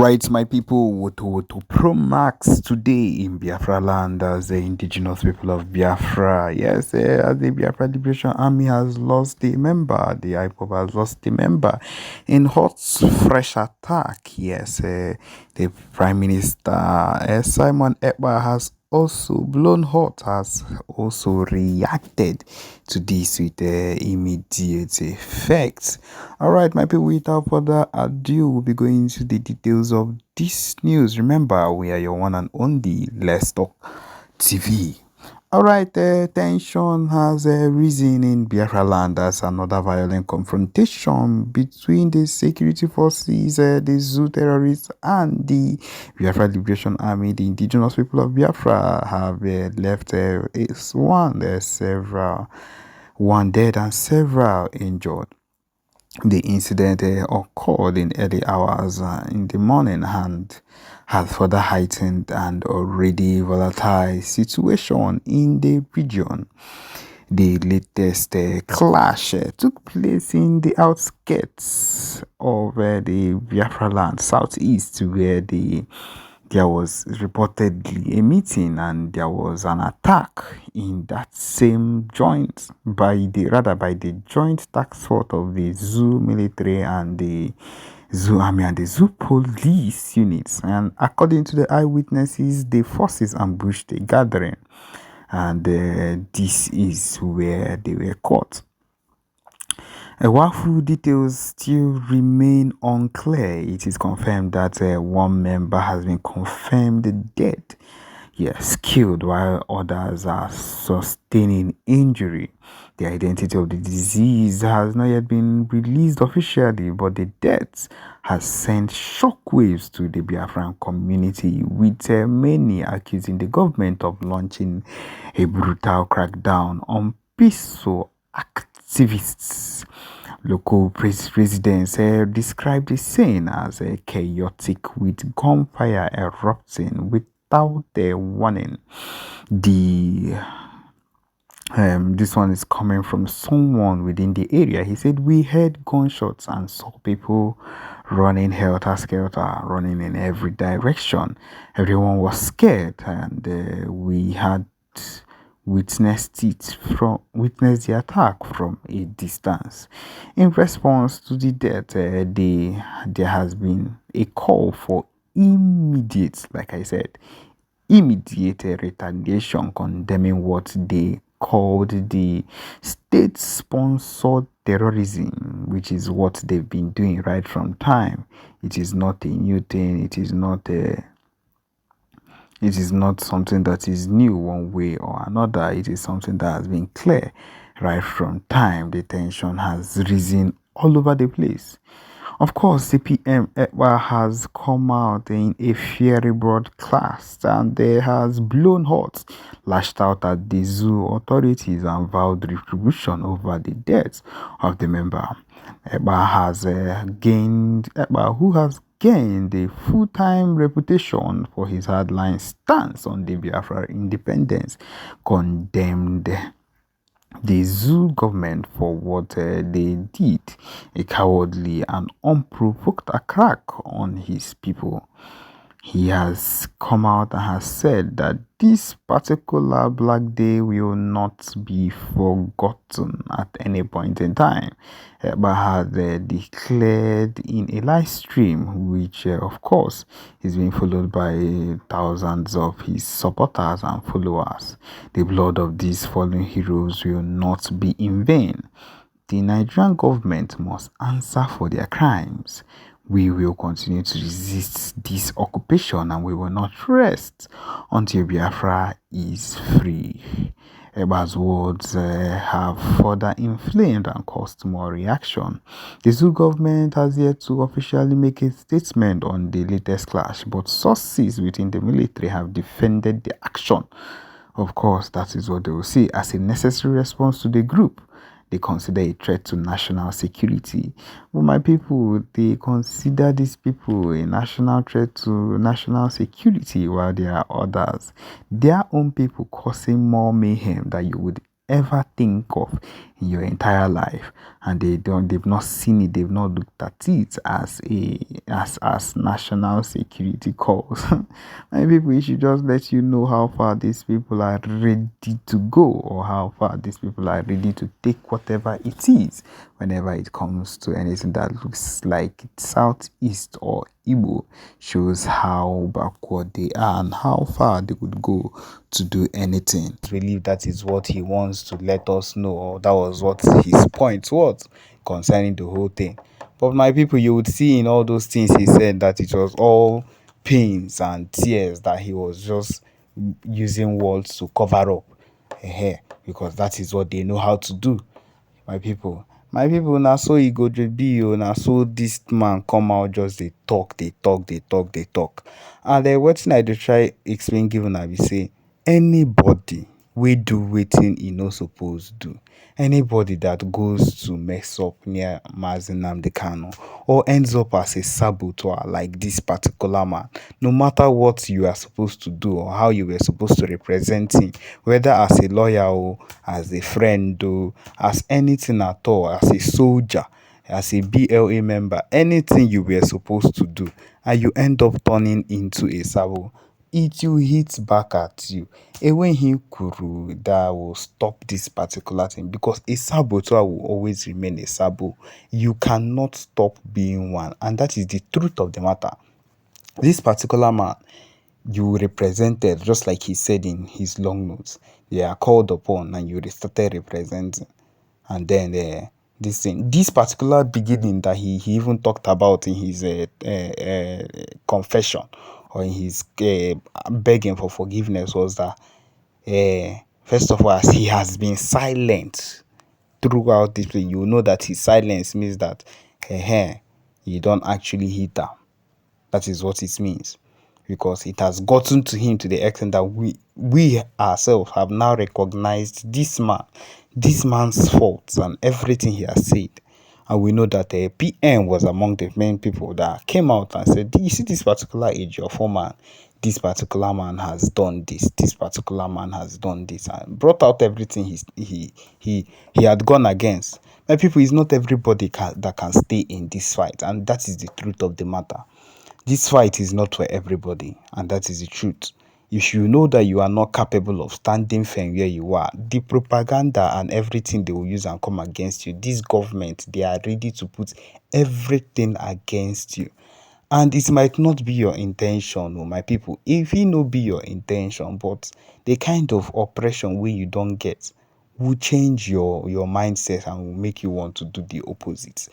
Right, my people, to Pro Max today in Biafra land as the indigenous people of Biafra. Yes, as the Biafra Liberation Army has lost a member, the IPOB has lost a member in hot, fresh attack. Yes, the Prime Minister Simon Ekpa has also blown hot, has also reacted to this with immediate effect. All right, my people, without further ado, we'll be going into the details of this news. Remember, we are your one and only Let's Talk TV. All right, tension has risen in Biafra land as another violent confrontation between the security forces, the zoo terrorists, and the Biafra Liberation Army. The indigenous people of Biafra have left one dead and several injured. The incident occurred in early hours in the morning and has further heightened an already volatile situation in the region. The latest clash took place in the outskirts of the Biafra land, southeast, where there was reportedly a meeting and there was an attack in that same joint by the joint task force of the zoo military and the zoo army and the zoo police units. And according to the eyewitnesses, the forces ambushed the gathering, and this is where they were caught. While full details still remain unclear, it is confirmed that one member has been confirmed dead, yes, killed, while others are sustaining injury. The identity of the disease has not yet been released officially, but the death has sent shockwaves to the Biafran community, with many accusing the government of launching a brutal crackdown on peaceful activists. Local residents described the scene as chaotic, with gunfire erupting without a warning. This one is coming from someone within the area. He said, "We heard gunshots and saw people running helter-skelter, running in every direction. Everyone was scared, and we had witnessed the attack from a distance." In response to the death, there has been a call for immediate, like I said, immediate retaliation, condemning what they called the state-sponsored terrorism, which is what they've been doing right from time. It is not a new thing. It is not something that is new one way or another. It is something that has been clear right from time. The tension has risen all over the place. Of course, CPM Ekpa has come out in a fiery broadcast and has blown hot, lashed out at the zoo authorities and vowed retribution over the deaths of the member. Ekpa, who has gained a full-time reputation for his hardline stance on the Biafra independence, condemned the zoo government for what they did, a cowardly and unprovoked attack on his people. He has come out and has said that this particular Black Day will not be forgotten at any point in time, but had declared in a live stream, which of course is being followed by thousands of his supporters and followers. The blood of these fallen heroes will not be in vain. The Nigerian government must answer for their crimes. We will continue to resist this occupation and we will not rest until Biafra is free. Ekpa's words have further inflamed and caused more reaction. The zoo government has yet to officially make a statement on the latest clash, but sources within the military have defended the action. Of course, that is what they will see as a necessary response to the group they consider a threat to national security. But my people, they consider these people a national threat to national security, while there are others, their own people, causing more mayhem that you would ever think of in your entire life, and they've not seen it, they've not looked at it as as national security calls. And people, it should just let you know how far these people are ready to go, or how far these people are ready to take whatever it is whenever it comes to anything that looks like Southeast or Igbo. Shows how backward they are and how far they would go to do anything. I believe that is what he wants to let us know, or that was what his point was concerning the whole thing. But my people, you would see in all those things he said that it was all pains and tears, that he was just using words to cover up, because that is what they know how to do. My people, now so e go just be o, na so this man come out, just they talk, they talk. And wetin I dey try explain give una be say, anybody we do wetin e no suppose do, anybody that goes to mess up near Mazi Nnamdi Kanu, or ends up as a saboteur like this particular man, no matter what you are supposed to do or how you were supposed to represent him, whether as a lawyer or as a friend or as anything at all, as a soldier, as a BLA member, anything you were supposed to do, and you end up turning into a sabo, it will hit back at you. Enweghị kwuru that will stop this particular thing, because a saboteur will always remain a sabo. You cannot stop being one, and that is the truth of the matter. This particular man you represented, just like he said in his long notes, they are called upon and you started representing. And then this particular beginning that he even talked about in his confession, or in his begging for forgiveness, was that first of all, as he has been silent throughout this play, you know that his silence means that you don't actually hit her. That is what it means, because it has gotten to him to the extent that we ourselves have now recognized this man's faults and everything he has said. And we know that PM was among the main people that came out and said, you see this particular age of man, this particular man has done this particular man has done this, and brought out everything he had gone against. My people, it's not everybody that can stay in this fight, and that is the truth of the matter. This fight is not for everybody, and that is the truth. If you know that you are not capable of standing firm where you are, the propaganda and everything they will use and come against you, this government, they are ready to put everything against you. And it might not be your intention, my people. If it no be your intention, but the kind of oppression where you don't get will change your mindset and will make you want to do the opposite.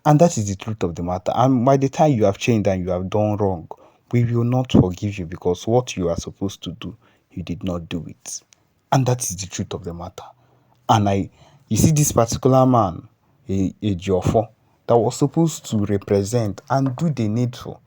And that is the truth of the matter. And by the time you have changed and you have done wrong, we will not forgive you, because what you are supposed to do, you did not do it. And that is the truth of the matter. And you see this particular man, a Jofo, that was supposed to represent and do the needful.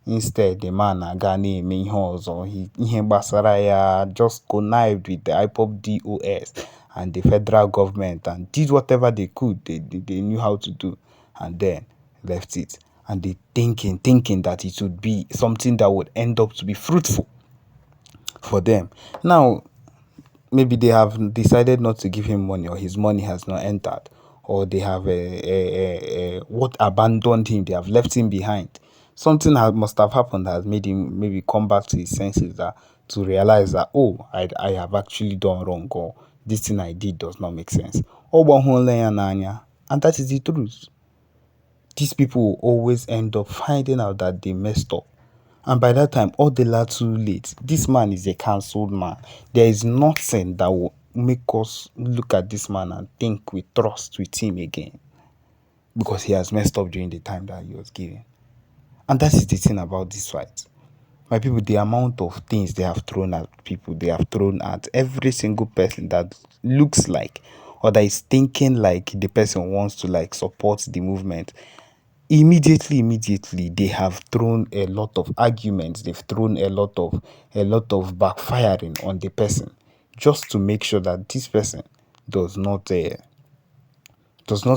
Instead, the man aga na-eme ihe ọzọ, ihe gbasara ya, just connived with the IPOB DOS and the federal government and did whatever they could, they knew how to do, and then left it. And they thinking that it would be something that would end up to be fruitful for them. Now, maybe they have decided not to give him money, or his money has not entered, or they have what abandoned him, they have left him behind. Something must have happened that has made him maybe come back to his senses, that to realize that, oh, I have actually done wrong, or this thing I did does not make sense. And that is the truth. These people will always end up finding out that they messed up. And by that time, all the lot too late. This man is a cancelled man. There is nothing that will make us look at this man and think we trust with him again, because he has messed up during the time that he was given. And that is the thing about this fight. My people, the amount of things they have thrown at people, they have thrown at every single person that looks like, or that is thinking like the person wants to like support the movement. Immediately they have thrown a lot of arguments, they've thrown a lot of backfiring on the person, just to make sure that this person does not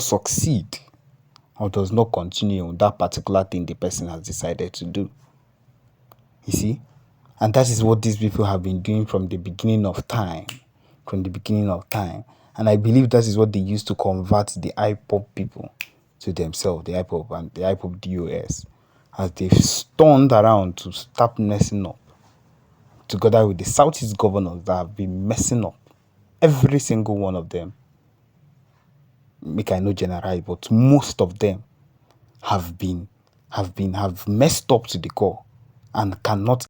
succeed, or does not continue on that particular thing the person has decided to do. You see? And that is what these people have been doing from the beginning of time. And I believe that is what they used to convert the IPOB people to themselves, the IPOB and the IPOB DOS, as they've turned around to start messing up, together with the Southeast governors that have been messing up. Every single one of them, make I no generalize, but most of them have messed up to the core and cannot